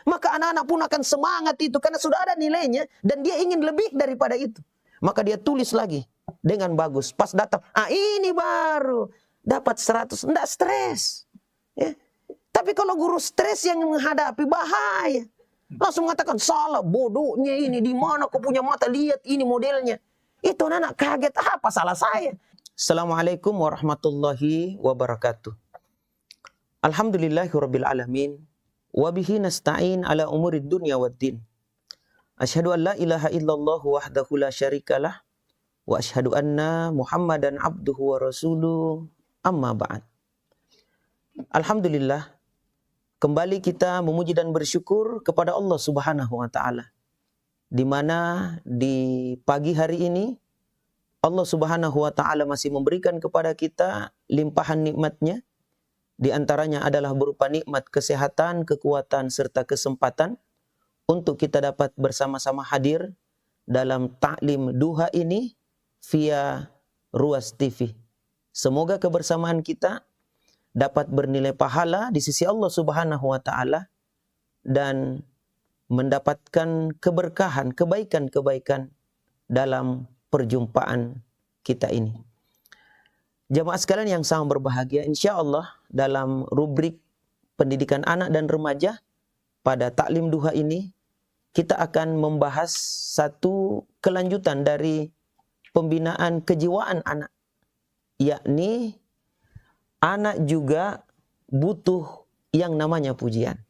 maka anak-anak pun akan semangat itu karena sudah ada nilainya dan dia ingin lebih daripada itu. Maka dia tulis lagi dengan bagus. Pas datang, ini baru dapat 100, enggak stres. Ya. Tapi kalau guru stres yang menghadapi bahaya. Langsung mengatakan salah, bodohnya ini, di mana kau punya mata, lihat ini modelnya. Itu anak kaget, apa salah saya? Assalamualaikum warahmatullahi wabarakatuh. Alhamdulillahirabbil alamin. Wa bihi nasta'in ala umurid dunya waddin. Asyhadu an la ilaha illallah wahdahu la syarikalah wa asyhadu anna Muhammadan abduhu wa rasuluh. Amma ba'd. Alhamdulillah, kembali kita memuji dan bersyukur kepada Allah Subhanahu wa taala. Di mana di pagi hari ini Allah Subhanahu wa taala masih memberikan kepada kita limpahan nikmat-Nya. Di antaranya adalah berupa nikmat kesehatan, kekuatan, serta kesempatan untuk kita dapat bersama-sama hadir dalam taklim duha ini via Ruas TV. Semoga kebersamaan kita dapat bernilai pahala di sisi Allah Subhanahu wa taala dan mendapatkan keberkahan, kebaikan-kebaikan dalam perjumpaan kita ini. Jamaah sekalian yang sangat berbahagia, insya Allah dalam rubrik pendidikan anak dan remaja pada taklim duha ini kita akan membahas satu kelanjutan dari pembinaan kejiwaan anak, yakni anak juga butuh yang namanya pujian.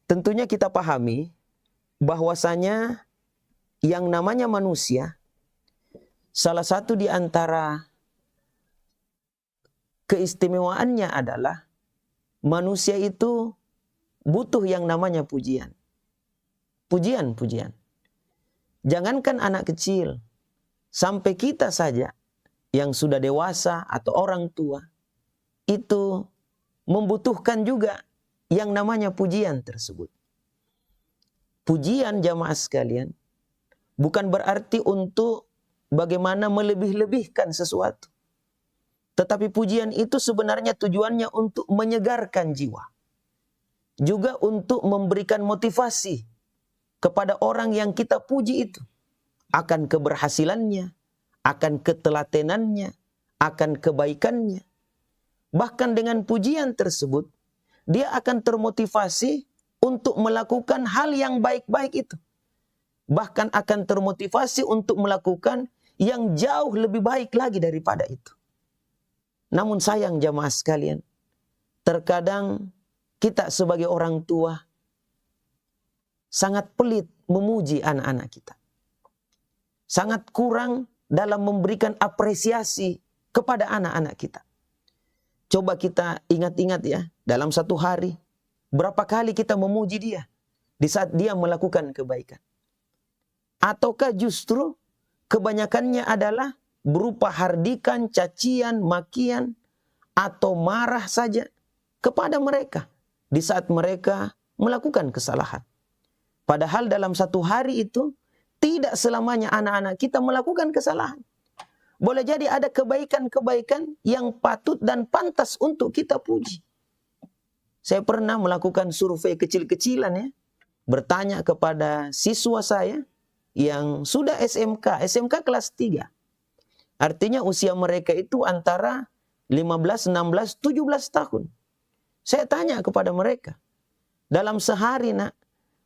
Tentunya kita pahami bahwasanya yang namanya manusia, salah satu di antara keistimewaannya adalah manusia itu butuh yang namanya pujian. Pujian. Jangankan anak kecil, sampai kita saja yang sudah dewasa atau orang tua, itu membutuhkan juga yang namanya pujian tersebut. Pujian jamaah sekalian, bukan berarti untuk bagaimana melebih-lebihkan sesuatu. Tetapi pujian itu sebenarnya tujuannya untuk menyegarkan jiwa. Juga untuk memberikan motivasi kepada orang yang kita puji itu. Akan keberhasilannya, akan ketelatenannya, akan kebaikannya. Bahkan dengan pujian tersebut, dia akan termotivasi untuk melakukan hal yang baik-baik itu. Bahkan akan termotivasi untuk melakukan yang jauh lebih baik lagi daripada itu. Namun sayang jamaah sekalian, terkadang kita sebagai orang tua sangat pelit memuji anak-anak kita. Sangat kurang dalam memberikan apresiasi kepada anak-anak kita. Coba kita ingat-ingat ya, dalam satu hari, berapa kali kita memuji dia di saat dia melakukan kebaikan. Ataukah justru kebanyakannya adalah berupa hardikan, cacian, makian, atau marah saja kepada mereka di saat mereka melakukan kesalahan. Padahal dalam satu hari itu tidak selamanya anak-anak kita melakukan kesalahan. Boleh jadi ada kebaikan-kebaikan yang patut dan pantas untuk kita puji. Saya pernah melakukan survei kecil-kecilan ya, bertanya kepada siswa saya yang sudah SMK kelas 3. Artinya usia mereka itu antara 15, 16, 17 tahun. Saya tanya kepada mereka, dalam sehari nak,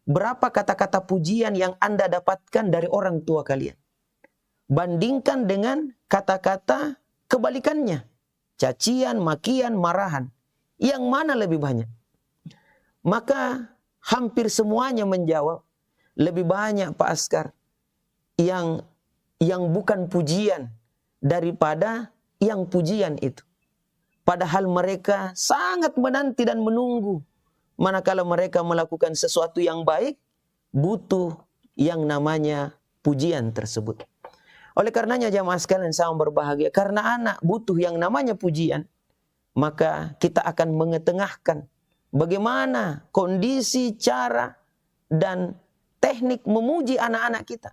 berapa kata-kata pujian yang Anda dapatkan dari orang tua kalian? Bandingkan dengan kata-kata kebalikannya. Cacian, makian, marahan. Yang mana lebih banyak? Maka hampir semuanya menjawab, lebih banyak Pak Askar yang bukan pujian daripada yang pujian itu. Padahal mereka sangat menanti dan menunggu manakala mereka melakukan sesuatu yang baik, butuh yang namanya pujian tersebut. Oleh karenanya jamaah sekalian sangat berbahagia, karena anak butuh yang namanya pujian, maka kita akan mengetengahkan bagaimana kondisi, cara, dan teknik memuji anak-anak kita.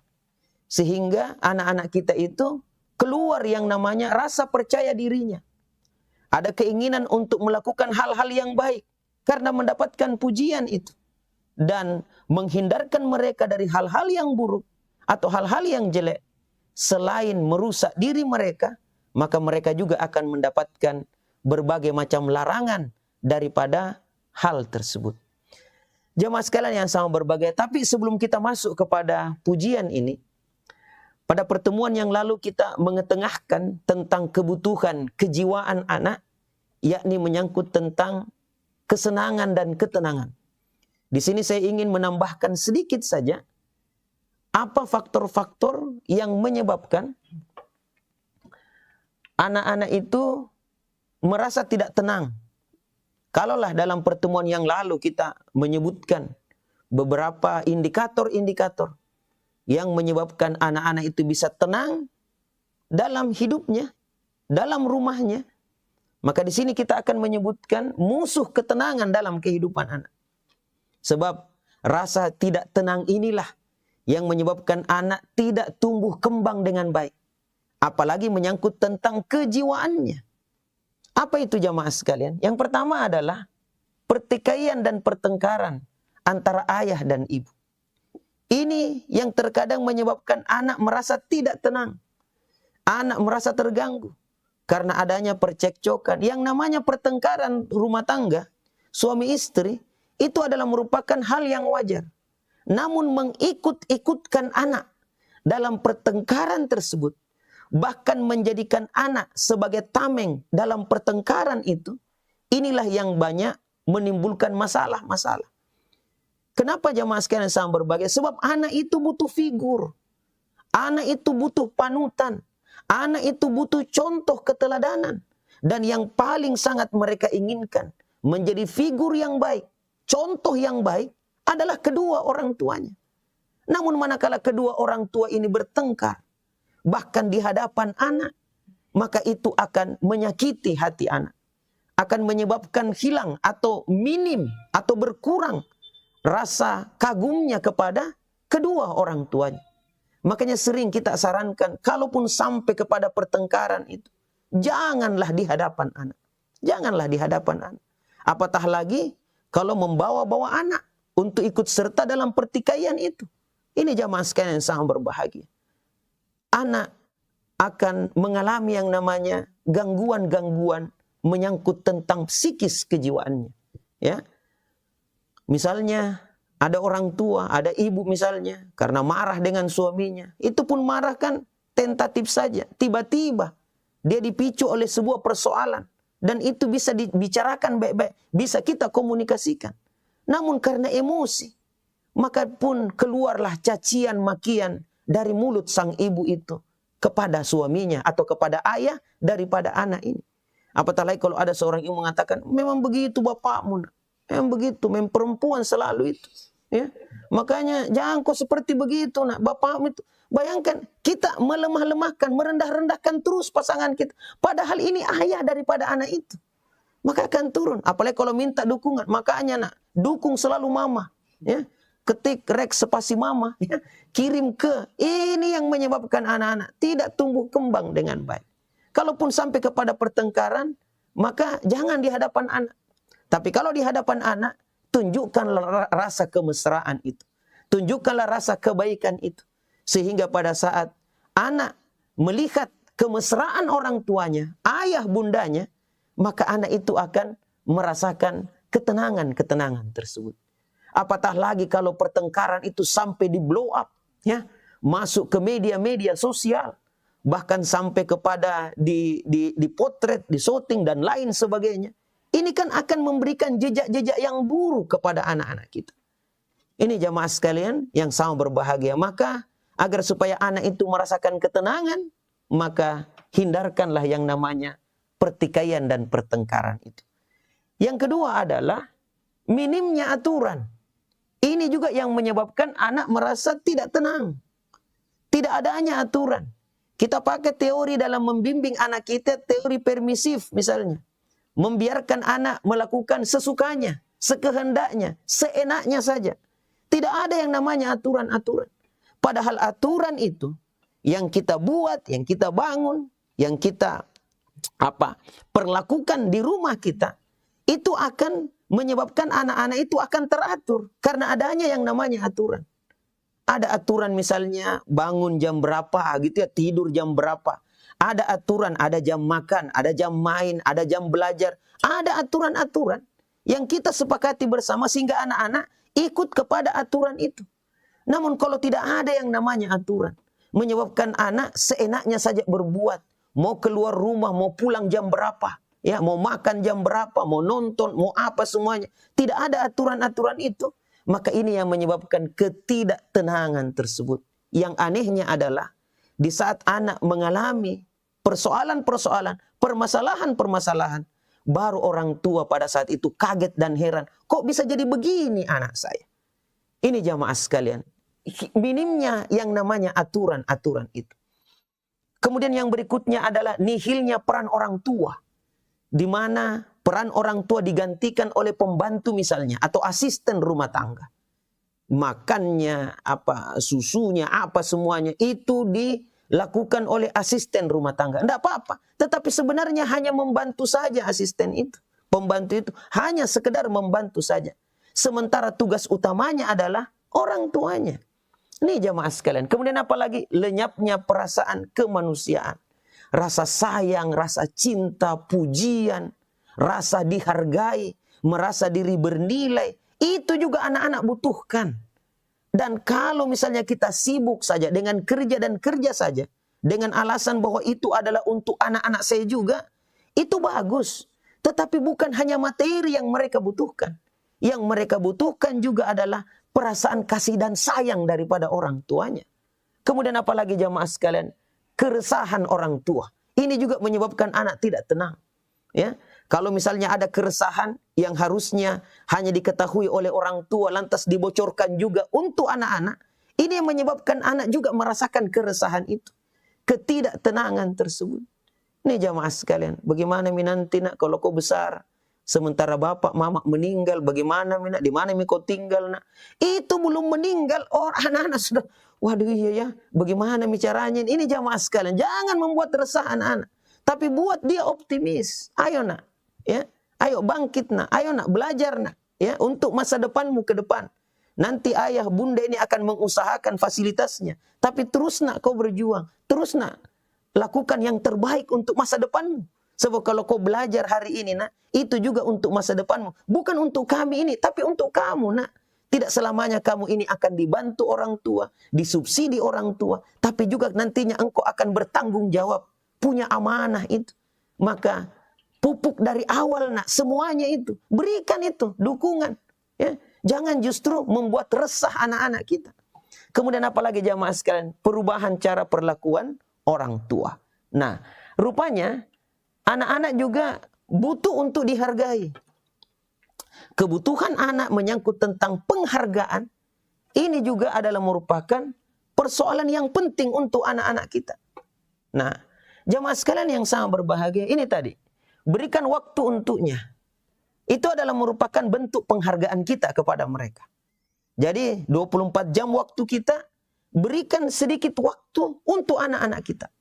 Sehingga anak-anak kita itu keluar yang namanya rasa percaya dirinya. Ada keinginan untuk melakukan hal-hal yang baik. karena mendapatkan pujian itu. Dan menghindarkan mereka dari hal-hal yang buruk atau hal-hal yang jelek. Selain merusak diri mereka, maka mereka juga akan mendapatkan berbagai macam larangan daripada hal tersebut. Jemaah sekalian yang sama berbagai, tapi sebelum kita masuk kepada pujian ini, pada pertemuan yang lalu kita mengetengahkan tentang kebutuhan kejiwaan anak, yakni menyangkut tentang kesenangan dan ketenangan. Di sini saya ingin menambahkan sedikit saja, apa faktor-faktor yang menyebabkan anak-anak itu merasa tidak tenang. Kalaulah dalam pertemuan yang lalu kita menyebutkan beberapa indikator-indikator yang menyebabkan anak-anak itu bisa tenang dalam hidupnya, dalam rumahnya, maka di sini kita akan menyebutkan musuh ketenangan dalam kehidupan anak. Sebab rasa tidak tenang inilah yang menyebabkan anak tidak tumbuh kembang dengan baik. Apalagi menyangkut tentang kejiwaannya. Apa itu jamaah sekalian? Yang pertama adalah pertikaian dan pertengkaran antara ayah dan ibu. Ini yang terkadang menyebabkan anak merasa tidak tenang. Anak merasa terganggu karena adanya percekcokan. Yang namanya pertengkaran rumah tangga, suami istri, itu adalah merupakan hal yang wajar. Namun mengikut-ikutkan anak dalam pertengkaran tersebut, bahkan menjadikan anak sebagai tameng dalam pertengkaran itu, inilah yang banyak menimbulkan masalah-masalah. Kenapa jamaah sekalian sama berbagai? Sebab anak itu butuh figur. Anak itu butuh panutan. Anak itu butuh contoh keteladanan. Dan yang paling sangat mereka inginkan, menjadi figur yang baik, contoh yang baik adalah kedua orang tuanya. Namun manakala kedua orang tua ini bertengkar, bahkan di hadapan anak, maka itu akan menyakiti hati anak. Akan menyebabkan hilang atau minim atau berkurang rasa kagumnya kepada kedua orang tuanya. Makanya sering kita sarankan, kalaupun sampai kepada pertengkaran itu, janganlah di hadapan anak. Janganlah di hadapan anak. Apatah lagi kalau membawa-bawa anak untuk ikut serta dalam pertikaian itu. Ini jamaah sekalian yang sangat berbahagia. Anak akan mengalami yang namanya gangguan-gangguan menyangkut tentang psikis kejiwaannya. Ya, misalnya ada orang tua, ada ibu misalnya, karena marah dengan suaminya. Itu pun marah kan tentatif saja. Tiba-tiba dia dipicu oleh sebuah persoalan. Dan itu bisa dibicarakan baik-baik. Bisa kita komunikasikan. Namun karena emosi, maka pun keluarlah cacian makian dari mulut sang ibu itu kepada suaminya atau kepada ayah daripada anak ini. Apatah lagi kalau ada seorang ibu mengatakan, memang begitu bapakmu. Memang begitu, memang perempuan selalu itu. Ya, makanya jangan kau seperti begitu nak, bapakmu itu. Bayangkan kita melemah-lemahkan, merendah-rendahkan terus pasangan kita. Padahal ini ayah daripada anak itu. Maka akan turun. Apalagi kalau minta dukungan. Makanya nak, dukung selalu mama. Ya, ketik rek spasi mama. Ya, kirim ke. Ini yang menyebabkan anak-anak tidak tumbuh kembang dengan baik. Kalaupun sampai kepada pertengkaran, maka jangan di hadapan anak. Tapi kalau di hadapan anak, tunjukkanlah rasa kemesraan itu. Tunjukkanlah rasa kebaikan itu. Sehingga pada saat anak melihat kemesraan orang tuanya, ayah bundanya, maka anak itu akan merasakan ketenangan-ketenangan tersebut. Apatah lagi kalau pertengkaran itu sampai di blow up, ya, masuk ke media-media sosial, bahkan sampai kepada dipotret, disyuting dan lain sebagainya. Ini kan akan memberikan jejak-jejak yang buruk kepada anak-anak kita. Ini jamaah sekalian yang sama berbahagia. Maka agar supaya anak itu merasakan ketenangan, maka hindarkanlah yang namanya pertikaian dan pertengkaran itu. Yang kedua adalah minimnya aturan. Ini juga yang menyebabkan anak merasa tidak tenang. Tidak adanya aturan. Kita pakai teori dalam membimbing anak kita, teori permisif misalnya. Membiarkan anak melakukan sesukanya, sekehendaknya, seenaknya saja. Tidak ada yang namanya aturan-aturan. Padahal aturan itu yang kita buat, yang kita bangun, yang kita perlakukan di rumah kita, itu akan menyebabkan anak-anak itu akan teratur karena adanya yang namanya aturan. Ada aturan misalnya bangun jam berapa gitu ya, tidur jam berapa. Ada aturan, ada jam makan, ada jam main, ada jam belajar. Ada aturan-aturan yang kita sepakati bersama sehingga anak-anak ikut kepada aturan itu. Namun kalau tidak ada yang namanya aturan, menyebabkan anak seenaknya saja berbuat. Mau keluar rumah, mau pulang jam berapa. Ya, mau makan jam berapa, mau nonton, mau apa semuanya. Tidak ada aturan-aturan itu. Maka ini yang menyebabkan ketidaktenangan tersebut. Yang anehnya adalah di saat anak mengalami persoalan-persoalan, permasalahan-permasalahan, baru orang tua pada saat itu kaget dan heran. Kok bisa jadi begini anak saya? Ini jamaah sekalian. Minimnya yang namanya aturan-aturan itu. Kemudian yang berikutnya adalah nihilnya peran orang tua. Di mana peran orang tua digantikan oleh pembantu misalnya atau asisten rumah tangga. Makannya, apa susunya, apa semuanya itu dilakukan oleh asisten rumah tangga. Tidak apa-apa. Tetapi sebenarnya hanya membantu saja asisten itu. Pembantu itu hanya sekedar membantu saja. Sementara tugas utamanya adalah orang tuanya. Ini jamaah sekalian. Kemudian apalagi lenyapnya perasaan kemanusiaan. Rasa sayang, rasa cinta, pujian, rasa dihargai, merasa diri bernilai. Itu juga anak-anak butuhkan. Dan kalau misalnya kita sibuk saja dengan kerja dan kerja saja, dengan alasan bahwa itu adalah untuk anak-anak saya juga, itu bagus. Tetapi bukan hanya materi yang mereka butuhkan. Yang mereka butuhkan juga adalah perasaan kasih dan sayang daripada orang tuanya. Kemudian apalagi jamaah sekalian, keresahan orang tua. Ini juga menyebabkan anak tidak tenang. Ya, kalau misalnya ada keresahan yang harusnya hanya diketahui oleh orang tua, lantas dibocorkan juga untuk anak-anak, ini yang menyebabkan anak juga merasakan keresahan itu, ketidaktenangan tersebut. Ini jamaah sekalian, bagaimana nanti nak kalau kau besar, sementara bapak mama meninggal, bagaimana nak, di mana kau tinggal nak? Itu belum meninggal, anak-anak sudah, waduh iya ya, bagaimana caranya? Ini jamaah sekalian, jangan membuat resah anak-anak. Tapi buat dia optimis. Ayo nak, ya, ayo bangkit nak, ayo nak belajar nak, ya, untuk masa depanmu ke depan. Nanti ayah bunda ini akan mengusahakan fasilitasnya. Tapi terus nak kau berjuang, terus nak lakukan yang terbaik untuk masa depanmu. Sebab kalau kau belajar hari ini nak, itu juga untuk masa depanmu. Bukan untuk kami ini, tapi untuk kamu nak. Tidak selamanya kamu ini akan dibantu orang tua, disubsidi orang tua, tapi juga nantinya engkau akan bertanggung jawab. Punya amanah itu. Maka pupuk dari awal nak, semuanya itu. Berikan itu, dukungan. Ya. Jangan justru membuat resah anak-anak kita. Kemudian apalagi jamaah sekalian, perubahan cara perlakuan orang tua. Nah, rupanya anak-anak juga butuh untuk dihargai. Kebutuhan anak menyangkut tentang penghargaan. Ini juga adalah merupakan persoalan yang penting untuk anak-anak kita. Nah, jamaah sekalian yang sangat berbahagia, ini tadi, berikan waktu untuknya. Itu adalah merupakan bentuk penghargaan kita kepada mereka. Jadi 24 jam waktu kita, berikan sedikit waktu untuk anak-anak kita.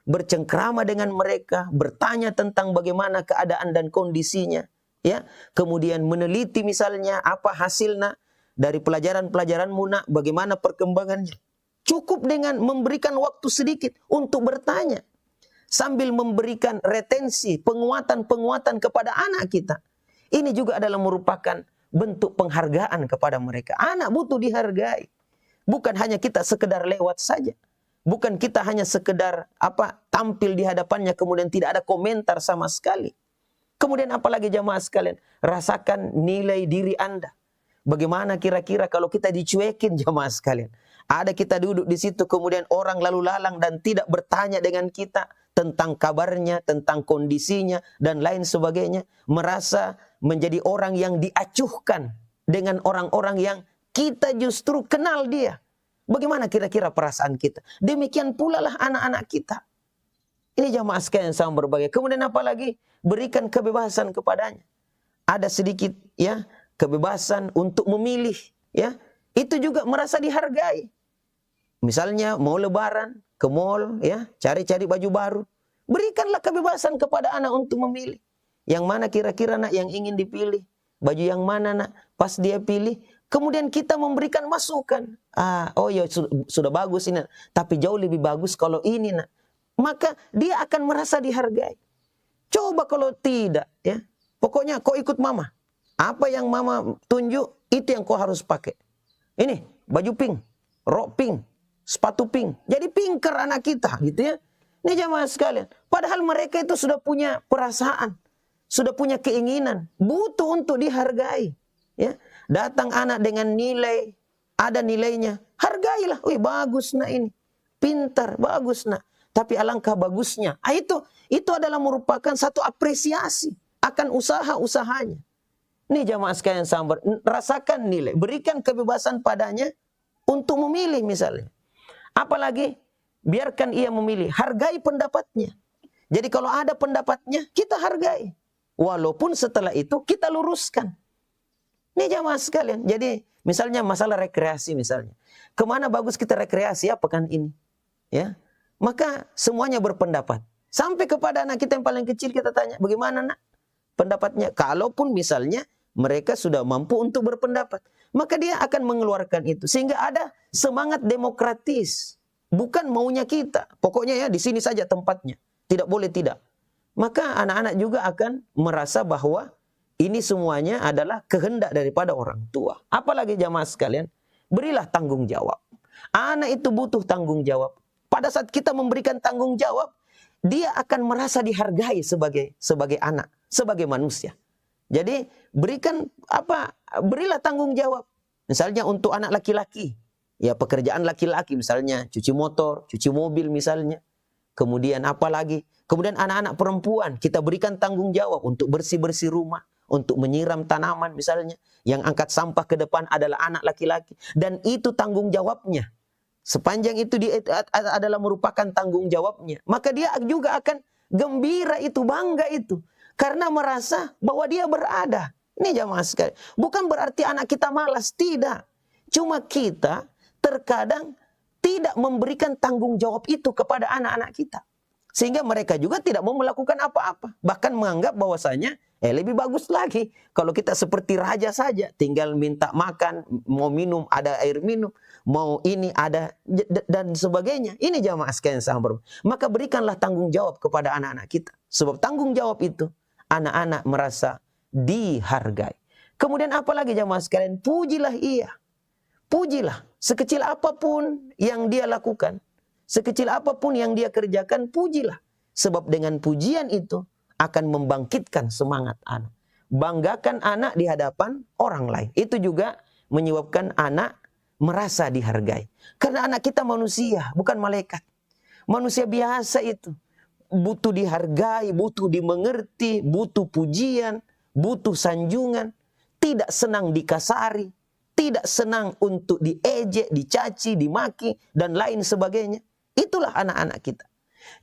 Bercengkrama dengan mereka, bertanya tentang bagaimana keadaan dan kondisinya. Ya, kemudian meneliti misalnya apa hasilnya dari pelajaran-pelajaranmu nak, bagaimana perkembangannya. Cukup dengan memberikan waktu sedikit untuk bertanya. Sambil memberikan retensi, penguatan-penguatan kepada anak kita. Ini juga adalah merupakan bentuk penghargaan kepada mereka. Anak butuh dihargai. Bukan hanya kita sekedar lewat saja. Bukan kita hanya sekedar tampil di hadapannya kemudian tidak ada komentar sama sekali. Kemudian apalagi jamaah sekalian, rasakan nilai diri Anda. Bagaimana kira-kira kalau kita dicuekin jamaah sekalian? Ada kita duduk di situ kemudian orang lalu lalang dan tidak bertanya dengan kita tentang kabarnya, tentang kondisinya dan lain sebagainya. Merasa menjadi orang yang diacuhkan dengan orang-orang yang kita justru kenal dia. Bagaimana kira-kira perasaan kita? Demikian pula lah anak-anak kita. Ini jamaah sekalian yang sangat berbahagia. Kemudian apalagi? Berikan kebebasan kepadanya. Ada sedikit ya kebebasan untuk memilih, ya. Itu juga merasa dihargai. Misalnya mau lebaran ke mall, ya, cari-cari baju baru. Berikanlah kebebasan kepada anak untuk memilih. Yang mana kira-kira nak yang ingin dipilih? Baju yang mana nak? Pas dia pilih, kemudian kita memberikan masukan. Oh ya sudah bagus ini, tapi jauh lebih bagus kalau ini nak. Maka dia akan merasa dihargai. Coba kalau tidak, ya. Pokoknya kau ikut mama. Apa yang mama tunjuk, itu yang kau harus pakai. Ini baju pink, rok pink, sepatu pink. Jadi pinker anak kita, gitu ya. Ini jamaah sekalian. Padahal mereka itu sudah punya perasaan, sudah punya keinginan, butuh untuk dihargai. Ya, datang anak dengan nilai, ada nilainya, hargailah. Wih bagus nak ini, pintar, bagus nak. Tapi alangkah bagusnya. Itu adalah merupakan satu apresiasi akan usaha-usahanya. Ini jamaah sekalian sambar, rasakan nilai, berikan kebebasan padanya untuk memilih misalnya. Apalagi biarkan ia memilih, hargai pendapatnya. Jadi kalau ada pendapatnya, kita hargai. Walaupun setelah itu kita luruskan. Ini jamaah sekalian. Jadi misalnya masalah rekreasi misalnya. Kemana bagus kita rekreasi ya pekan ini? Ya, maka semuanya berpendapat. Sampai kepada anak kita yang paling kecil kita tanya, bagaimana nak pendapatnya? Kalaupun misalnya mereka sudah mampu untuk berpendapat, maka dia akan mengeluarkan itu. Sehingga ada semangat demokratis. Bukan maunya kita. Pokoknya ya di sini saja tempatnya. Tidak boleh tidak. Maka anak-anak juga akan merasa bahwa ini semuanya adalah kehendak daripada orang tua. Apalagi jamaah sekalian, berilah tanggung jawab. Anak itu butuh tanggung jawab. Pada saat kita memberikan tanggung jawab, dia akan merasa dihargai sebagai anak, sebagai manusia. Jadi berilah tanggung jawab. Misalnya untuk anak laki-laki, ya pekerjaan laki-laki misalnya cuci motor, cuci mobil misalnya. Kemudian apa lagi? Kemudian anak-anak perempuan kita berikan tanggung jawab untuk bersih-bersih rumah, untuk menyiram tanaman misalnya. Yang angkat sampah ke depan adalah anak laki-laki, dan itu tanggung jawabnya. Sepanjang itu adalah merupakan tanggung jawabnya, maka dia juga akan gembira itu, bangga itu, karena merasa bahwa dia berada. Ini jamaah sekalian. Bukan berarti anak kita malas, tidak. Cuma kita terkadang tidak memberikan tanggung jawab itu kepada anak-anak kita. Sehingga mereka juga tidak mau melakukan apa-apa. Bahkan menganggap bahwasanya lebih bagus lagi kalau kita seperti raja saja. Tinggal minta makan, mau minum ada air minum, mau ini ada, dan sebagainya. Ini jamaah sekalian sahabat. Maka berikanlah tanggung jawab kepada anak-anak kita. Sebab tanggung jawab itu anak-anak merasa dihargai. Kemudian apalagi jamaah sekalian, pujilah ia. Pujilah, sekecil apapun yang dia lakukan, sekecil apapun yang dia kerjakan, pujilah. Sebab dengan pujian itu akan membangkitkan semangat anak. Banggakan anak di hadapan orang lain. Itu juga menyebabkan anak merasa dihargai. Karena anak kita manusia, bukan malaikat. Manusia biasa itu. Butuh dihargai, butuh dimengerti, butuh pujian, butuh sanjungan. Tidak senang dikasari. Tidak senang untuk diejek, dicaci, dimaki, dan lain sebagainya. Itulah anak-anak kita.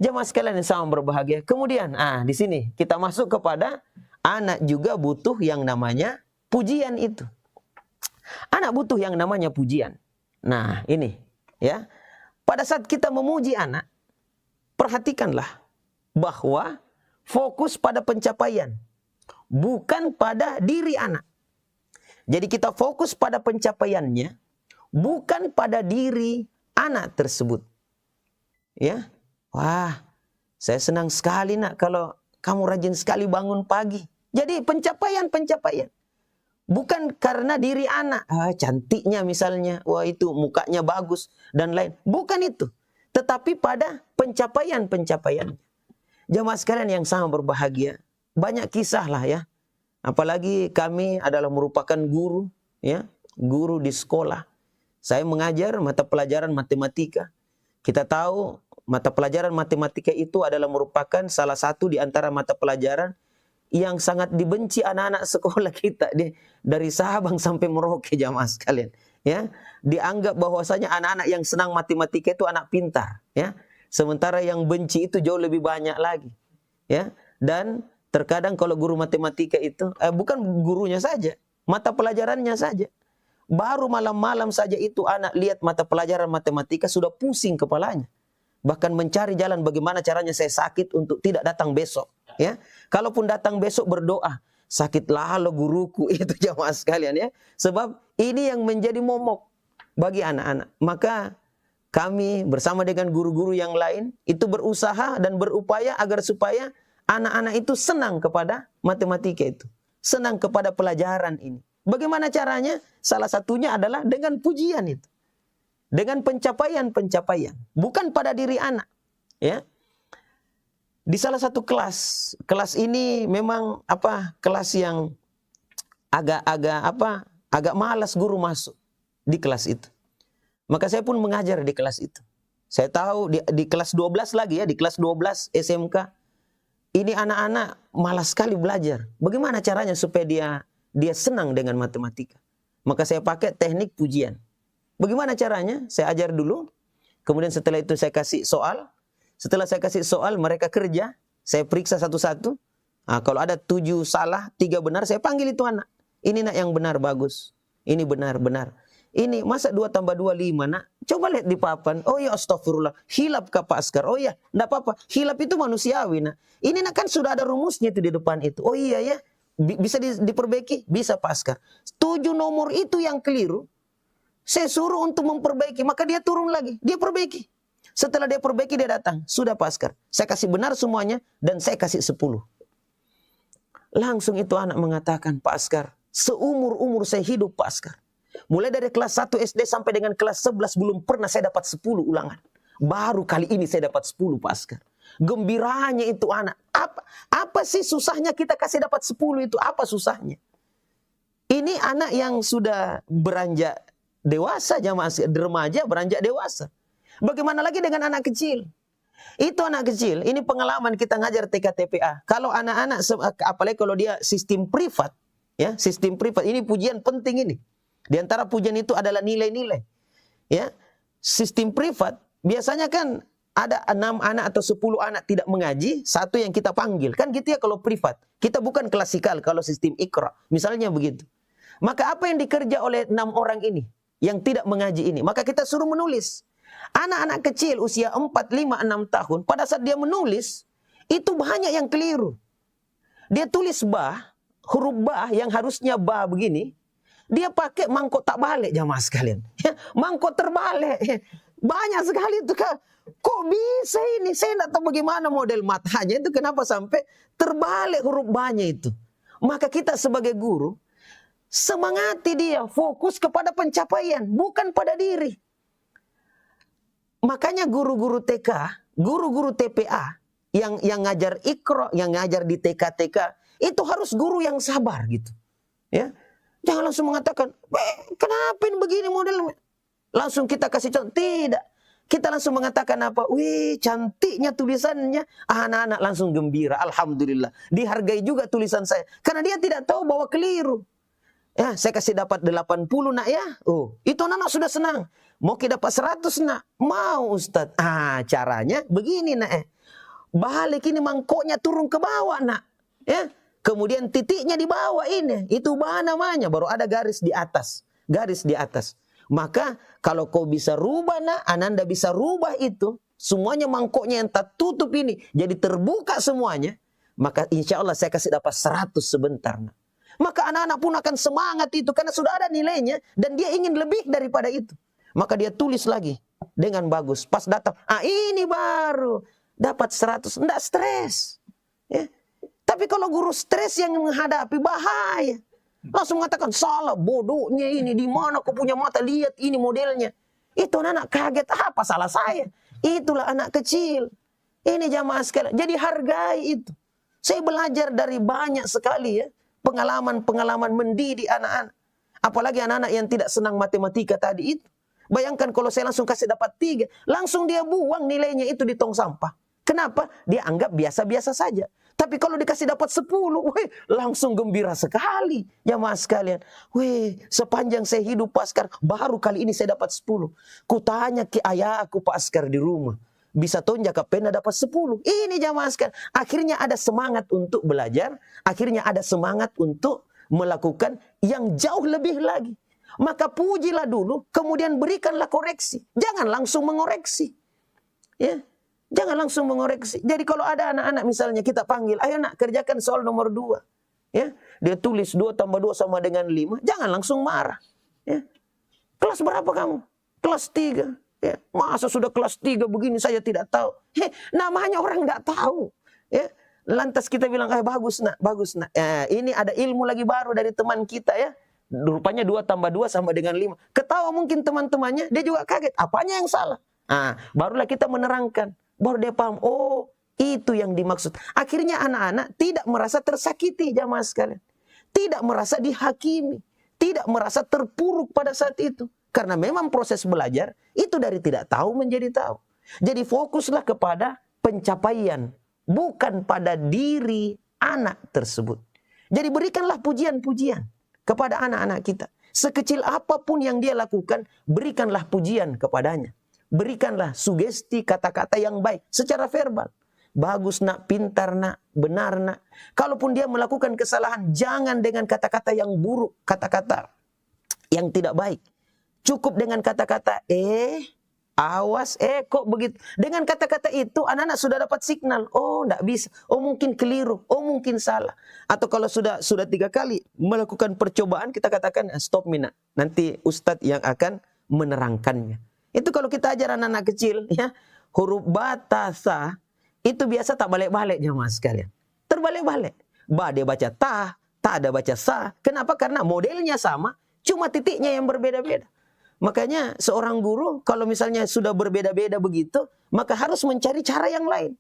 Jamaah sekalian yang sama berbahagia. Kemudian, di sini kita masuk kepada anak juga butuh yang namanya pujian itu. Anak butuh yang namanya pujian. Nah, ini ya. Pada saat kita memuji anak, perhatikanlah bahwa fokus pada pencapaian, bukan pada diri anak. Jadi kita fokus pada pencapaiannya, bukan pada diri anak tersebut. Ya, wah, saya senang sekali nak kalau kamu rajin sekali bangun pagi. Jadi pencapaian. Bukan karena diri anak, cantiknya misalnya, wah itu mukanya bagus dan lain. Bukan itu, tetapi pada pencapaian. Jamaah sekalian yang sangat berbahagia, banyak kisah lah ya. Apalagi kami adalah merupakan guru, ya, guru di sekolah. Saya mengajar mata pelajaran matematika. Kita tahu mata pelajaran matematika itu adalah merupakan salah satu di antara mata pelajaran yang sangat dibenci anak-anak sekolah kita dari Sabang sampai Merauke jamaah sekalian. Ya, dianggap bahwasanya anak-anak yang senang matematika itu anak pintar. Ya, sementara yang benci itu jauh lebih banyak lagi. Ya, dan terkadang kalau guru matematika itu, bukan gurunya saja, mata pelajarannya saja. Baru malam-malam saja itu anak lihat mata pelajaran matematika sudah pusing kepalanya. Bahkan mencari jalan bagaimana caranya saya sakit untuk tidak datang besok. Ya, kalaupun datang besok berdoa, sakitlah lo guruku itu jamaah sekalian ya. Sebab ini yang menjadi momok bagi anak-anak. Maka kami bersama dengan guru-guru yang lain itu berusaha dan berupaya agar supaya anak-anak itu senang kepada matematika itu. Senang kepada pelajaran ini. Bagaimana caranya? Salah satunya adalah dengan pujian itu. Dengan pencapaian-pencapaian. Bukan pada diri anak. Ya. Di salah satu kelas ini memang kelas yang agak malas guru masuk di kelas itu. Maka saya pun mengajar di kelas itu. Saya tahu di kelas 12 lagi ya, di kelas 12 SMK. Ini anak-anak malas sekali belajar. Bagaimana caranya supaya dia senang dengan matematika? Maka saya pakai teknik pujian. Bagaimana caranya? Saya ajar dulu. Kemudian setelah itu saya kasih soal. Setelah saya kasih soal, mereka kerja. Saya periksa satu-satu. Nah, kalau ada 7 salah, 3 benar, saya panggil itu anak. Ini nak yang benar, bagus. Ini benar. Ini masa 2 tambah 2, 5 nak. Coba lihat di papan. Oh ya astagfirullah. Hilap kah Pak Askar? Oh ya, enggak apa-apa. Hilap itu manusiawi nak. Ini nak kan sudah ada rumusnya itu di depan itu. Oh iya ya. Bisa diperbaiki? Bisa Pak Askar. 7 nomor itu yang keliru. Saya suruh untuk memperbaiki. Maka dia turun lagi. Dia perbaiki. Setelah dia perbaiki, dia datang. Sudah Pak Askar. Saya kasih benar semuanya dan saya kasih 10. Langsung itu anak mengatakan, Pak Askar, seumur-umur saya hidup Pak Askar. Mulai dari kelas 1 SD sampai dengan kelas 11 belum pernah saya dapat 10 ulangan. Baru kali ini saya dapat 10 Pak Askar. Gembiranya itu anak. Apa sih susahnya kita kasih dapat 10 itu? Apa susahnya? Ini anak yang sudah beranjak dewasa, remaja beranjak dewasa. Bagaimana lagi dengan anak kecil? Itu anak kecil, ini pengalaman kita ngajar TK-TPA. Kalau anak-anak, apalagi kalau dia sistem privat, ya sistem privat, ini pujian penting ini. Di antara pujian itu adalah nilai-nilai. Ya, sistem privat biasanya kan ada 6 anak atau 10 anak tidak mengaji, 1 yang kita panggil. Kan gitu ya kalau privat. Kita bukan klasikal kalau sistem Iqra. Misalnya begitu. Maka apa yang dikerja oleh 6 orang ini yang tidak mengaji ini? Maka kita suruh menulis. Anak-anak kecil usia 4, 5, 6 tahun, pada saat dia menulis, itu banyak yang keliru. Dia tulis ba, huruf ba yang harusnya ba begini, dia pakai mangkok tak balik jamaah sekalian. Ya, mangkok terbalik. Banyak sekali itu kan. Kok bisa ini? Saya tidak tahu bagaimana model matanya itu, kenapa sampai terbalik huruf ba-nya itu. Maka kita sebagai guru, semangati dia, fokus kepada pencapaian, bukan pada diri. Makanya guru-guru TK, guru-guru TPA yang ngajar Iqra, yang ngajar di TK-TK, itu harus guru yang sabar gitu. Ya. Jangan langsung mengatakan, kenapa ini begini modelnya? Langsung kita kasih contoh. Tidak. Kita langsung mengatakan apa? Wih, cantiknya tulisannya. Anak-anak langsung gembira. Alhamdulillah. Dihargai juga tulisan saya. Karena dia tidak tahu bahwa keliru. Ya, saya kasih dapat 80 nak ya. Oh, itu anak sudah senang. Mau kita dapat 100 nak? Mau Ustaz. Caranya begini nak. Balik ini mangkoknya turun ke bawah nak. Ya. Kemudian titiknya di bawah ini. Itu bah namanya. Baru ada garis di atas. Garis di atas. Maka kalau kau bisa rubah nak, Ananda bisa rubah itu. Semuanya mangkoknya yang tak tutup ini. Jadi terbuka semuanya. Maka insya Allah saya kasih dapat 100 sebentar nak. Maka anak-anak pun akan semangat itu. Karena sudah ada nilainya. Dan dia ingin lebih daripada itu. Maka dia tulis lagi. Dengan bagus. Pas datang. Ini baru. Dapat 100. Tidak stres. Ya. Tapi kalau guru stres yang menghadapi bahaya. Langsung mengatakan salah. Bodohnya ini. Di mana kau punya mata. Lihat ini modelnya. Itu anak kaget. Apa salah saya? Itulah anak kecil. Ini jamaah sekalian. Jadi hargai itu. Saya belajar dari banyak sekali ya. Pengalaman-pengalaman mendidik anak-anak. Apalagi anak-anak yang tidak senang matematika tadi itu. Bayangkan kalau saya langsung kasih dapat 3. Langsung dia buang nilainya itu di tong sampah. Kenapa? Dia anggap biasa-biasa saja. Tapi kalau dikasih dapat 10. Langsung gembira sekali. Jamaah sekalian. Sepanjang saya hidup Pak Askar. Baru kali ini saya dapat 10. Kutanya ke ayah aku Pak Askar di rumah. Bisa tonjak ke pena dapat 10. Ini jamaah sekalian. Akhirnya ada semangat untuk belajar. Akhirnya ada semangat untuk melakukan yang jauh lebih lagi. Maka pujilah dulu, kemudian berikanlah koreksi. Jangan langsung mengoreksi. Ya, jangan langsung mengoreksi. Jadi kalau ada anak-anak misalnya kita panggil, ayo nak kerjakan soal nomor 2. Ya, dia tulis 2 tambah 2 sama dengan 5, jangan langsung marah. Ya. Kelas berapa kamu? Kelas 3. Ya. Masa sudah kelas 3 begini saya tidak tahu. Namanya orang nggak tahu. Ya. Lantas kita bilang, bagus nak, bagus nak. Ya, ini ada ilmu lagi baru dari teman kita ya. Rupanya 2 tambah 2 sama dengan 5. Ketawa mungkin teman-temannya, dia juga kaget. Apanya yang salah? Barulah kita menerangkan. Baru dia paham, oh itu yang dimaksud. Akhirnya anak-anak tidak merasa tersakiti, jamaah sekalian. Tidak merasa dihakimi. Tidak merasa terpuruk pada saat itu. Karena memang proses belajar itu dari tidak tahu menjadi tahu. Jadi fokuslah kepada pencapaian. Bukan pada diri anak tersebut. Jadi berikanlah pujian-pujian kepada anak-anak kita. Sekecil apapun yang dia lakukan, berikanlah pujian kepadanya. Berikanlah sugesti kata-kata yang baik secara verbal. Bagus nak, pintar nak, benar nak. Kalaupun dia melakukan kesalahan, jangan dengan kata-kata yang buruk, kata-kata yang tidak baik. Cukup dengan kata-kata, awas, kok begitu. Dengan kata-kata itu, anak-anak sudah dapat signal. Oh, enggak bisa. Oh, mungkin keliru. Oh, mungkin salah. Atau kalau sudah 3 kali melakukan percobaan, kita katakan, stop mina. Nanti Ustadz yang akan menerangkannya. Itu kalau kita ajar anak-anak kecil, ya, huruf ba, ta, sa, itu biasa tak balik-balik jamaah sekalian. Terbalik-balik. Ba dia baca ta ada baca sa. Kenapa? Karena modelnya sama, cuma titiknya yang berbeda-beda. Makanya seorang guru kalau misalnya sudah berbeda-beda begitu, maka harus mencari cara yang lain.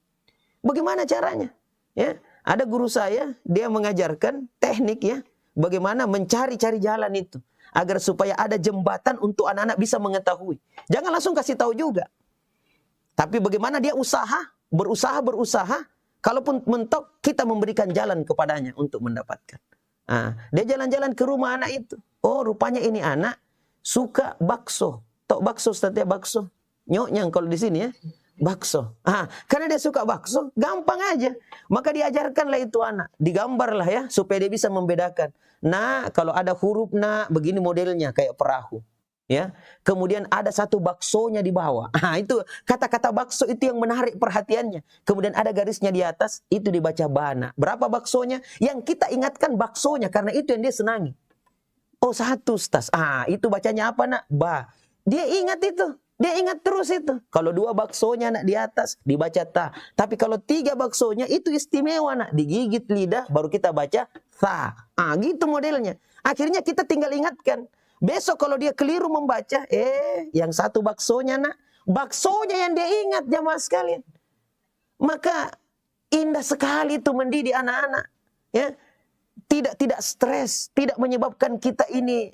Bagaimana caranya? Ya, ada guru saya, dia mengajarkan teknik ya, bagaimana mencari-cari jalan itu agar supaya ada jembatan untuk anak-anak bisa mengetahui. Jangan langsung kasih tahu juga. Tapi bagaimana dia berusaha, kalaupun mentok, kita memberikan jalan kepadanya untuk mendapatkan. Dia jalan-jalan ke rumah anak itu. Oh, rupanya ini anak suka bakso. Tok bakso, Ustaz ya, bakso. Nyoknya kalau di sini ya, bakso. Karena dia suka bakso, gampang aja. Maka diajarkanlah itu anak. Digambarlah ya, supaya dia bisa membedakan. Nah, kalau ada huruf na, begini modelnya, kayak perahu. Ya, kemudian ada satu baksonya di bawah. Itu kata-kata bakso itu yang menarik perhatiannya. Kemudian ada garisnya di atas, itu dibaca bana. Berapa baksonya? Yang kita ingatkan baksonya karena itu yang dia senangi. Oh, 1 Ustaz. Itu bacanya apa nak? Ba. Dia ingat itu. Dia ingat terus itu. Kalau 2 baksonya nak di atas dibaca ta. Tapi kalau 3 baksonya itu istimewa nak, digigit lidah baru kita baca sa. Gitu modelnya. Akhirnya kita tinggal ingatkan. Besok kalau dia keliru membaca, yang 1 baksonya nak, baksonya yang dia ingat jamaah sekalian. Maka indah sekali itu mendidik anak-anak, ya. Tidak stres, tidak menyebabkan kita ini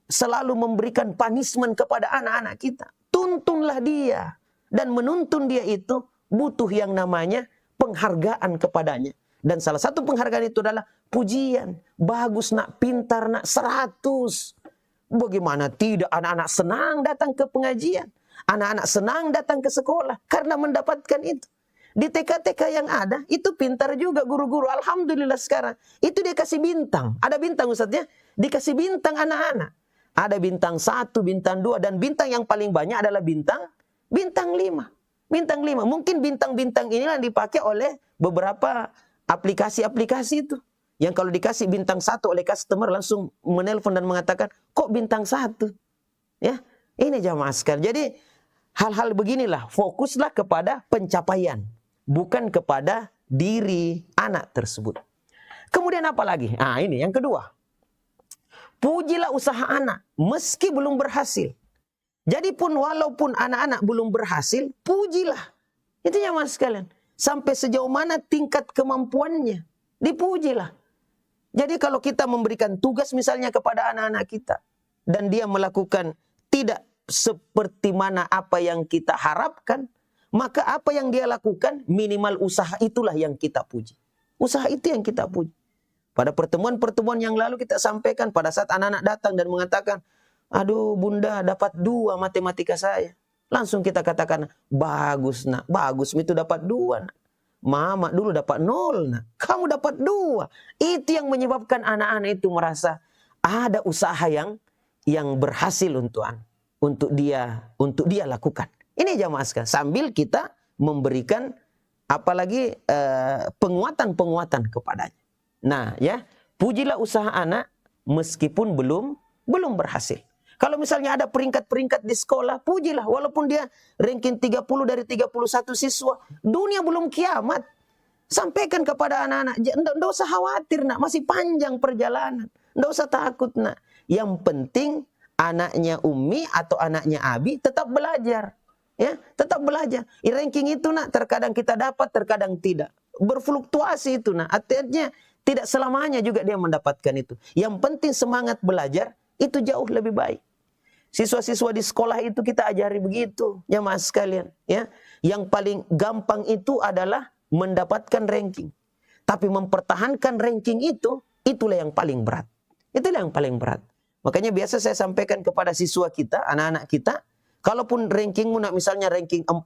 selalu memberikan punishment kepada anak-anak kita. Tuntunlah dia, dan menuntun dia itu butuh yang namanya penghargaan kepadanya. Dan salah satu penghargaan itu adalah pujian. Bagus nak, pintar nak, 100. Bagaimana tidak anak-anak senang datang ke pengajian. Anak-anak senang datang ke sekolah karena mendapatkan itu. Di TK-TK yang ada, itu pintar juga guru-guru. Alhamdulillah sekarang. Itu dia kasih bintang. Ada bintang Ustaz ya. Dikasih bintang anak-anak. Ada bintang 1, bintang 2. Dan bintang yang paling banyak adalah bintang 5. Bintang 5. Mungkin bintang-bintang inilah dipakai oleh beberapa aplikasi-aplikasi itu. Yang kalau dikasih bintang 1 oleh customer langsung menelpon dan mengatakan, kok bintang 1? Ya, ini jamaah sekalian. Jadi hal-hal beginilah, fokuslah kepada pencapaian, bukan kepada diri anak tersebut. Kemudian apa lagi? Ini yang kedua. Pujilah usaha anak meski belum berhasil. Jadi pun walaupun anak-anak belum berhasil, pujilah. Itu jamaah sekalian. Sampai sejauh mana tingkat kemampuannya, dipujilah. Jadi kalau kita memberikan tugas misalnya kepada anak-anak kita, dan dia melakukan tidak seperti mana apa yang kita harapkan, maka apa yang dia lakukan, minimal usaha itulah yang kita puji. Usaha itu yang kita puji. Pada pertemuan-pertemuan yang lalu kita sampaikan pada saat anak-anak datang dan mengatakan, aduh bunda dapat 2 matematika saya. Langsung kita katakan, bagus nak, bagus itu dapat 2 nak. Mama dulu dapat 0 nak, kamu dapat 2. Itu yang menyebabkan anak-anak itu merasa ada usaha yang berhasil untuk dia lakukan. Ini jamaah sekalian, sambil kita memberikan apalagi penguatan-penguatan kepadanya. Nah, ya, pujilah usaha anak meskipun belum berhasil. Kalau misalnya ada peringkat-peringkat di sekolah, pujilah. Walaupun dia ranking 30 dari 31 siswa. Dunia belum kiamat. Sampaikan kepada anak-anak, tidak usah khawatir nak, masih panjang perjalanan. Tidak usah takut nak. Yang penting anaknya Umi atau anaknya Abi tetap belajar. Ya, tetap belajar. Ranking itu nak, terkadang kita dapat, terkadang tidak. Berfluktuasi itu nak. Artinya tidak selamanya juga dia mendapatkan itu. Yang penting semangat belajar itu jauh lebih baik. Siswa-siswa di sekolah itu kita ajari begitu, ya mas sekalian. Ya, yang paling gampang itu adalah mendapatkan ranking. Tapi mempertahankan ranking itu, itulah yang paling berat. Itulah yang paling berat. Makanya biasa saya sampaikan kepada siswa kita, anak-anak kita, kalaupun rankingmu nak misalnya ranking 40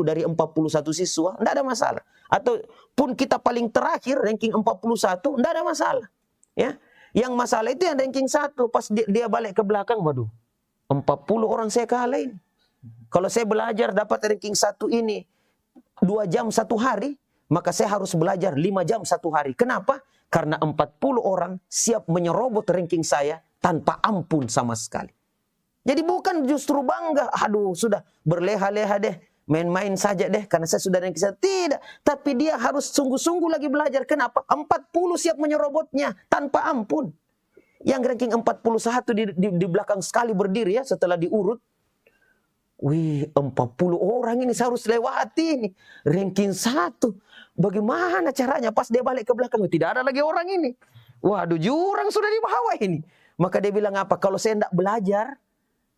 dari 41 siswa, tidak ada masalah. Atau pun kita paling terakhir ranking 41, tidak ada masalah. Ya, yang masalah itu yang ranking 1, pas dia balik ke belakang, waduh, 40 orang saya kalahin. Kalau saya belajar dapat ranking 1 ini 2 jam 1 hari, maka saya harus belajar 5 jam 1 hari. Kenapa? Karena 40 orang siap menyerobot ranking saya tanpa ampun sama sekali. Jadi bukan justru bangga, aduh sudah berleha-leha deh, main-main saja deh karena saya sudah ranking 1. Tidak, tapi dia harus sungguh-sungguh lagi belajar. Kenapa? 40 siap menyerobotnya tanpa ampun. Yang ranking 41 di belakang sekali berdiri ya setelah diurut. Wih, 40 orang ini saya harus lewati ini. Ranking 1. Bagaimana caranya? Pas dia balik ke belakang, tidak ada lagi orang ini. Waduh, jurang sudah di bawah ini. Maka dia bilang apa? Kalau saya tidak belajar,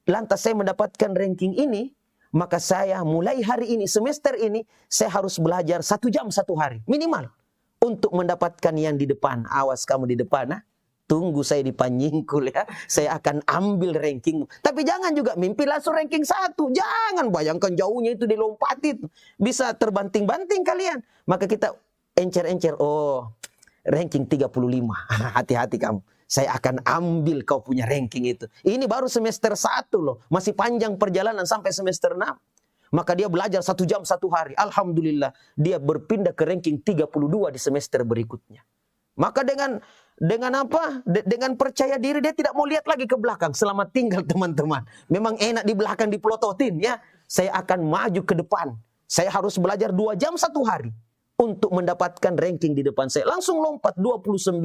lantas saya mendapatkan ranking ini, maka saya mulai hari ini, semester ini, saya harus belajar 1 jam 1 hari. Minimal. Untuk mendapatkan yang di depan. Awas kamu di depan, nah. Tunggu saya di Panyingkul ya. Saya akan ambil rankingmu. Tapi jangan juga mimpi langsung ranking 1. Jangan, bayangkan jauhnya itu dilompati. Bisa terbanting-banting kalian. Maka kita encer-encer. Oh, ranking 35. Hati-hati kamu. Saya akan ambil kau punya ranking itu. Ini baru semester 1 loh. Masih panjang perjalanan sampai semester 6. Maka dia belajar 1 jam 1 hari. Alhamdulillah. Dia berpindah ke ranking 32 di semester berikutnya. Maka dengan apa? Dengan percaya diri dia tidak mau lihat lagi ke belakang. Selamat tinggal teman-teman. Memang enak di belakang dipelototin ya. Saya akan maju ke depan. Saya harus belajar 2 jam 1 hari. Untuk mendapatkan ranking di depan saya. Langsung lompat 29.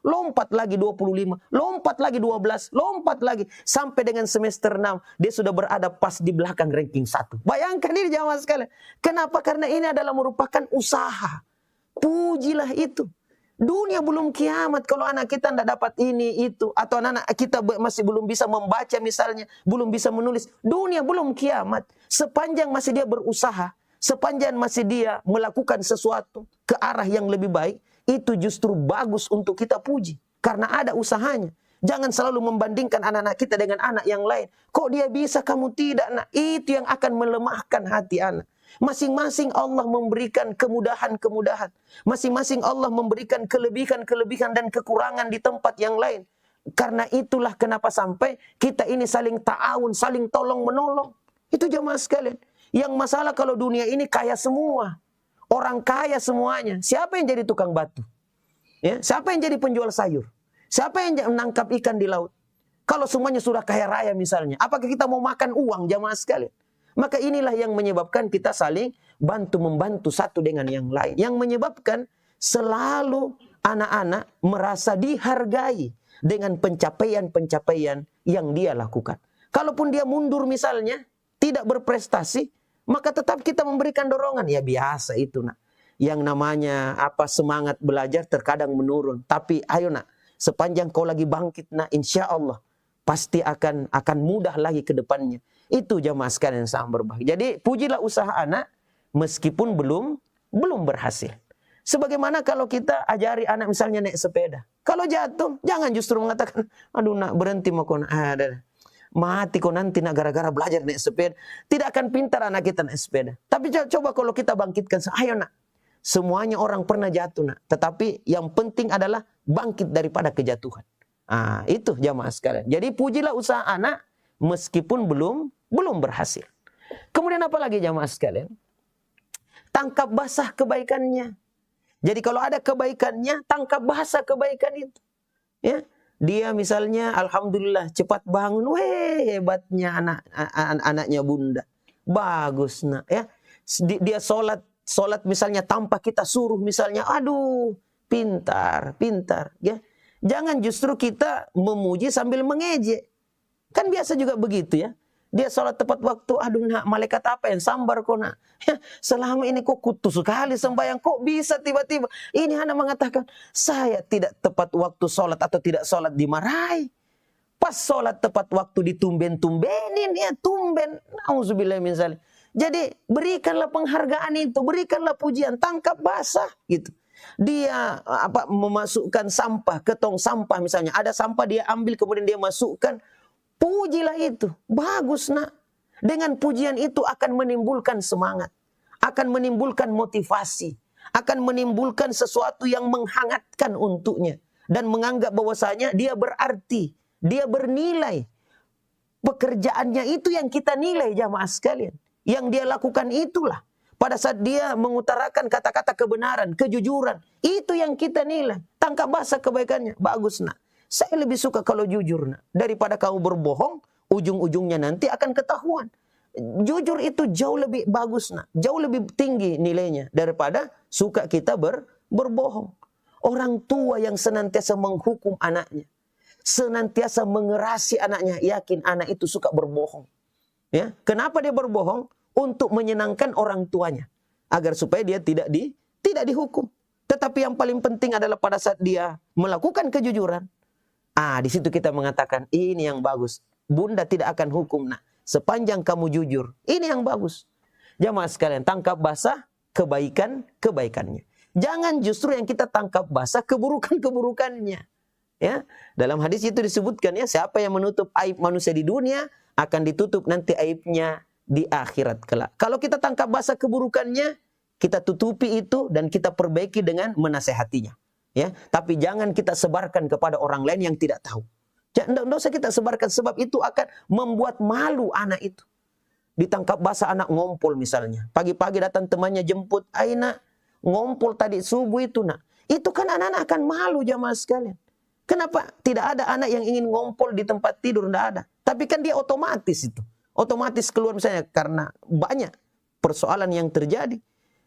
Lompat lagi 25. Lompat lagi 12. Lompat lagi. Sampai dengan semester 6. Dia sudah berada pas di belakang ranking 1. Bayangkan ini jamaah sekalian. Kenapa? Karena ini adalah merupakan usaha. Pujilah itu. Dunia belum kiamat kalau anak kita tidak dapat ini, itu. Atau anak-anak kita masih belum bisa membaca misalnya. Belum bisa menulis. Dunia belum kiamat. Sepanjang masih dia berusaha. Sepanjang masih dia melakukan sesuatu ke arah yang lebih baik. Itu justru bagus untuk kita puji. Karena ada usahanya. Jangan selalu membandingkan anak-anak kita dengan anak yang lain. Kok dia bisa, kamu tidak? Nah, itu yang akan melemahkan hati anak. Masing-masing Allah memberikan kemudahan-kemudahan. Masing-masing Allah memberikan kelebihan-kelebihan dan kekurangan di tempat yang lain. Karena itulah kenapa sampai kita ini saling ta'awun, saling tolong-menolong. Itu jamaah sekalian. Yang masalah kalau dunia ini kaya semua. Orang kaya semuanya. Siapa yang jadi tukang batu? Ya, siapa yang jadi penjual sayur? Siapa yang menangkap ikan di laut? Kalau semuanya sudah kaya raya misalnya. Apakah kita mau makan uang jamaah sekalian? Maka inilah yang menyebabkan kita saling bantu-membantu satu dengan yang lain. Yang menyebabkan selalu anak-anak merasa dihargai dengan pencapaian-pencapaian yang dia lakukan. Kalaupun dia mundur misalnya, tidak berprestasi, maka tetap kita memberikan dorongan. Ya biasa itu nak. Yang namanya semangat belajar terkadang menurun. Tapi ayo nak, sepanjang kau lagi bangkit nak, insya Allah pasti akan mudah lagi ke depannya. Itu jamaah sekalian yang sangat berbahagia. Jadi pujilah usaha anak meskipun belum berhasil. Sebagaimana kalau kita ajari anak misalnya naik sepeda. Kalau jatuh, jangan justru mengatakan, aduh nak berhenti mau kau mati kau nanti nak gara-gara belajar naik sepeda. Tidak akan pintar anak kita naik sepeda. Tapi coba kalau kita bangkitkan, ayo nak. Semuanya orang pernah jatuh nak. Tetapi yang penting adalah bangkit daripada kejatuhan. Itu jamaah sekalian. Jadi pujilah usaha anak meskipun belum berhasil. Kemudian apa lagi jamaah sekalian? Tangkap basah kebaikannya. Jadi kalau ada kebaikannya, tangkap basah kebaikan itu. Ya, dia misalnya alhamdulillah cepat bangun, weh hebatnya anaknya bunda. Bagus nak ya. Dia sholat misalnya tanpa kita suruh misalnya, aduh pintar ya. Jangan justru kita memuji sambil mengejek. Kan biasa juga begitu ya. Dia sholat tepat waktu, aduh nak malaikat apa yang sambar kok nak. Ya, selama ini kok kutu sekali sembahyang, kok bisa tiba-tiba. Ini anak mengatakan, saya tidak tepat waktu sholat atau tidak sholat dimarahi. Pas sholat tepat waktu ditumben-tumbenin, ya tumben. Nauzubillah min dzalik. Jadi berikanlah penghargaan itu, berikanlah pujian, tangkap basah gitu. Dia memasukkan sampah ke tong sampah misalnya, ada sampah dia ambil kemudian dia masukkan, pujilah itu, bagus nak. Dengan pujian itu akan menimbulkan semangat, akan menimbulkan motivasi, akan menimbulkan sesuatu yang menghangatkan untuknya dan menganggap bahwasanya dia berarti, dia bernilai. Pekerjaannya itu yang kita nilai jamaah sekalian. Yang dia lakukan itulah. Pada saat dia mengutarakan kata-kata kebenaran, kejujuran, itu yang kita nilai. Tangkap basah kebaikannya, bagus nak. Saya lebih suka kalau jujur nak, daripada kamu berbohong, ujung-ujungnya nanti akan ketahuan. Jujur itu jauh lebih bagus nak, jauh lebih tinggi nilainya daripada suka kita berbohong. Orang tua yang senantiasa menghukum anaknya, senantiasa mengerasi anaknya, yakin anak itu suka berbohong. Ya, kenapa dia berbohong? Untuk menyenangkan orang tuanya, agar supaya dia tidak dihukum. Tetapi yang paling penting adalah pada saat dia melakukan kejujuran, di situ kita mengatakan ini yang bagus. Bunda tidak akan hukum nak, sepanjang kamu jujur. Ini yang bagus. Jamaah sekalian, tangkap basah kebaikannya. Jangan justru yang kita tangkap basah keburukannya. Ya, dalam hadis itu disebutkan ya, siapa yang menutup aib manusia di dunia akan ditutup nanti aibnya di akhirat kelak. Kalau kita tangkap basah keburukannya, kita tutupi itu dan kita perbaiki dengan menasehatinya. Ya, tapi jangan kita sebarkan kepada orang lain yang tidak tahu. Tidak usah kita sebarkan, sebab itu akan membuat malu anak itu. Ditangkap basah anak ngompol misalnya. Pagi-pagi datang temannya jemput, Aina ngompol tadi subuh itu nak. Itu kan anak-anak akan malu jamaah sekalian. Kenapa? Tidak ada anak yang ingin ngompol di tempat tidur, tidak ada. Tapi kan dia otomatis itu. Otomatis keluar misalnya karena banyak persoalan yang terjadi.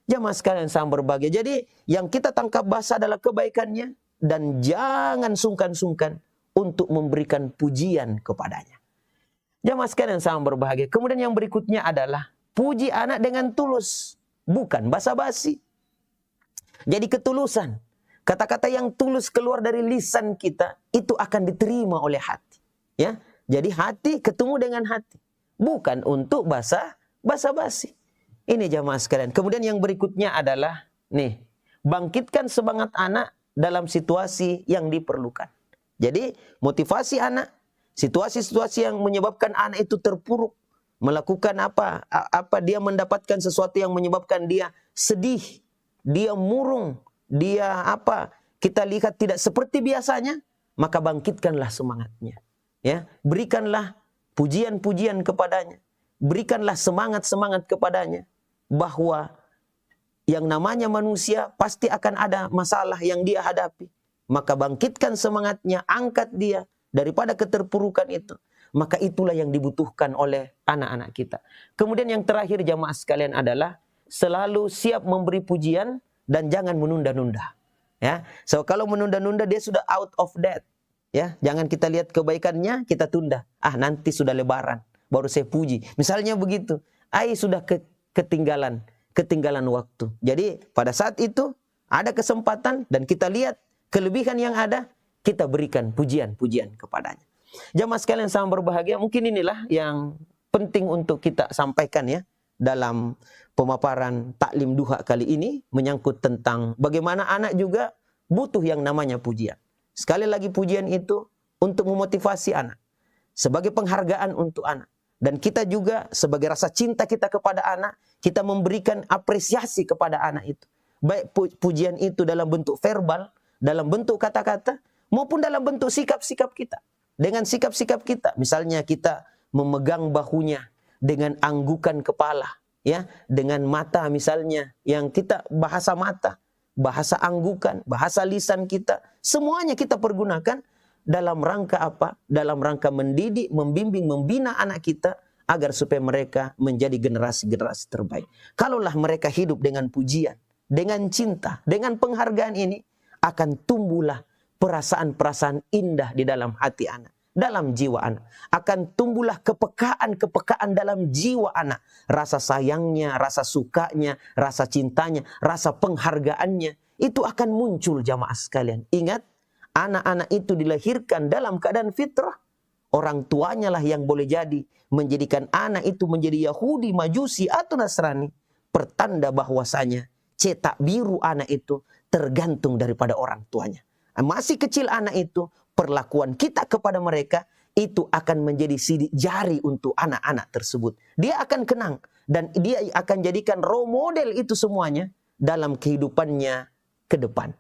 Jamaah sekalian sama berbahagia. Jadi yang kita tangkap basah adalah kebaikannya. Dan jangan sungkan-sungkan untuk memberikan pujian kepadanya. Jamaah sekalian sama berbahagia. Kemudian yang berikutnya adalah puji anak dengan tulus. Bukan basa-basi. Jadi ketulusan. Kata-kata yang tulus keluar dari lisan kita. Itu akan diterima oleh hati. Ya, jadi hati ketemu dengan hati. Bukan untuk basa-basi. Ini jamaah sekalian. Kemudian yang berikutnya adalah bangkitkan semangat anak dalam situasi yang diperlukan. Jadi motivasi anak, situasi-situasi yang menyebabkan anak itu terpuruk, melakukan apa dia mendapatkan sesuatu yang menyebabkan dia sedih, dia murung, dia kita lihat tidak seperti biasanya, maka bangkitkanlah semangatnya. Ya, berikanlah pujian-pujian kepadanya. Berikanlah semangat-semangat kepadanya. Bahwa yang namanya manusia pasti akan ada masalah yang dia hadapi. Maka bangkitkan semangatnya, angkat dia daripada keterpurukan itu. Maka itulah yang dibutuhkan oleh anak-anak kita. Kemudian yang terakhir jamaah sekalian adalah selalu siap memberi pujian dan jangan menunda-nunda. Ya, so kalau menunda-nunda dia sudah out of date. Ya, jangan kita lihat kebaikannya, kita tunda. Nanti sudah lebaran, baru saya puji. Misalnya begitu. Sudah ketinggalan waktu. Jadi pada saat itu ada kesempatan dan kita lihat kelebihan yang ada, kita berikan pujian-pujian kepadanya. Jamaah sekalian sama berbahagia, mungkin inilah yang penting untuk kita sampaikan ya dalam pemaparan taklim duha kali ini, menyangkut tentang bagaimana anak juga butuh yang namanya pujian. Sekali lagi pujian itu untuk memotivasi anak. Sebagai penghargaan untuk anak. Dan kita juga sebagai rasa cinta kita kepada anak, kita memberikan apresiasi kepada anak itu. Baik pujian itu dalam bentuk verbal, dalam bentuk kata-kata, maupun dalam bentuk sikap-sikap kita. Dengan sikap-sikap kita. Misalnya kita memegang bahunya dengan anggukan kepala. Ya, dengan mata misalnya, yang kita bahasa mata. Bahasa anggukan, bahasa lisan kita, semuanya kita pergunakan dalam rangka apa? Dalam rangka mendidik, membimbing, membina anak kita agar supaya mereka menjadi generasi-generasi terbaik. Kalaulah mereka hidup dengan pujian, dengan cinta, dengan penghargaan ini, akan tumbuhlah perasaan-perasaan indah di dalam hati anak, dalam jiwa anak. Akan tumbuhlah kepekaan-kepekaan dalam jiwa anak. Rasa sayangnya, rasa sukanya, rasa cintanya, rasa penghargaannya, itu akan muncul jamaah sekalian. Ingat, anak-anak itu dilahirkan dalam keadaan fitrah. Orang tuanya lah yang boleh jadi menjadikan anak itu menjadi Yahudi, Majusi atau Nasrani. Pertanda bahwasanya cetak biru anak itu tergantung daripada orang tuanya. Masih kecil anak itu, perlakuan kita kepada mereka itu akan menjadi sidik jari untuk anak-anak tersebut. Dia akan kenang dan dia akan jadikan role model itu semuanya dalam kehidupannya ke depan.